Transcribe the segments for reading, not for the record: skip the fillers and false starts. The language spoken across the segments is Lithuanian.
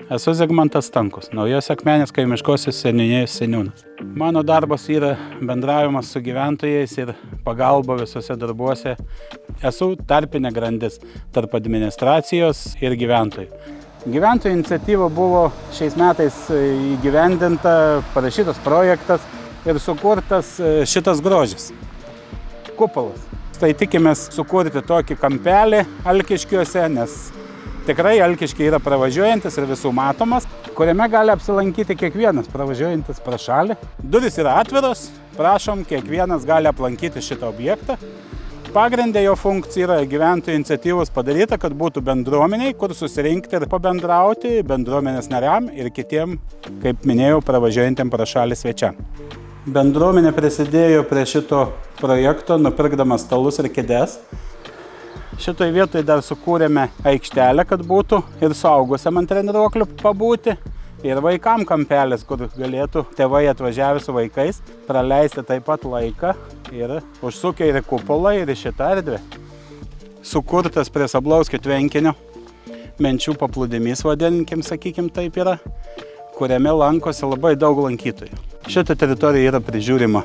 Esu Zigmantas Stankus, Naujos Akmenės kaimiškosios seniūnijos seniūnas. Mano darbas yra bendravimas su gyventojais ir pagalba visose darbuose. Esu tarpinė grandis tarp administracijos ir gyventojų. Gyventojų iniciatyva buvo šiais metais įgyvendinta, parašytas projektas ir sukurtas šitas grožis – kupolas. Tai tikimės sukurti tokį kampelį Alkiškiuose, nes tikrai Alkiškiai yra pravažiuojantis ir visų matomas, kuriame gali apsilankyti kiekvienas pravažiuojantis pro šalį. Durys yra atviros, prašom, kiekvienas gali aplankyti šitą objektą. Pagrindė jo funkcija yra gyventojų iniciatyvos padaryta, kad būtų bendruomeniai, kur susirinkti ir pabendrauti bendruomenės nariam ir kitiem, kaip minėjau, pravažiuojantiem pro šalį svečiam. Bendruomenė prisidėjo prie šito projekto, nupirkdama stalus ir kėdes. Šitoj vietoj dar sukūrėme aikštelę, kad būtų ir suaugusiam ant treniruoklių pabūti, ir vaikam kampelis, kur galėtų tėvai atvažiavę su vaikais praleisti taip pat laiką ir užsukę ir į kupolą, ir į šitą erdvę. Sukurtas prie Sablauskio tvenkinio Menčių paplūdimys, vadinkim, sakykim, taip yra, kuriame lankosi labai daug lankytojų. Šita teritorija yra prižiūrima.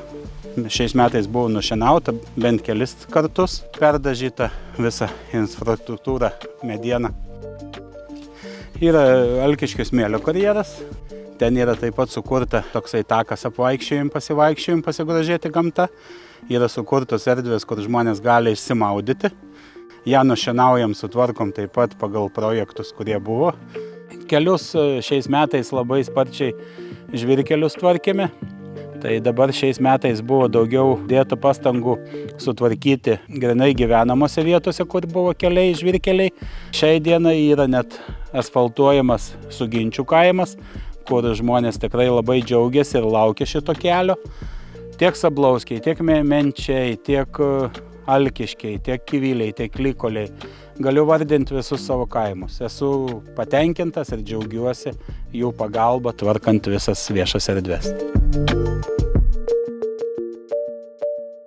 Šiais metais buvo nušienauta bent kelis kartus, perdažyta visa infrastruktūra, mediena. Yra Alkiškių smėlio karjeras, ten yra taip pat sukurta toksai takas pasivaikščiojim, pasigrožėti gamta. Yra sukurtos erdvės, kur žmonės gali išsimaudyti. Ją nušienaujam, sutvarkom taip pat pagal projektus, kurie buvo. Kelius šiais metais labai sparčiai žvyrkelius tvarkėme. Tai dabar šiais metais buvo daugiau dėta pastangų sutvarkyti grynai gyvenamose vietose, kur buvo keliai, žvyrkeliai. Šiai dienai yra net asfaltuojamas Suginčių kaimas, kur žmonės tikrai labai džiaugiasi ir laukia šito kelio. Tiek Sablauskiai, tiek Menčiai, tiek Alkiškiai, tiek Kyviliai, tiek Lykoliai. Galiu vardinti visus savo kaimus. Esu patenkintas ir džiaugiuosi jų pagalba tvarkant visas viešas erdves.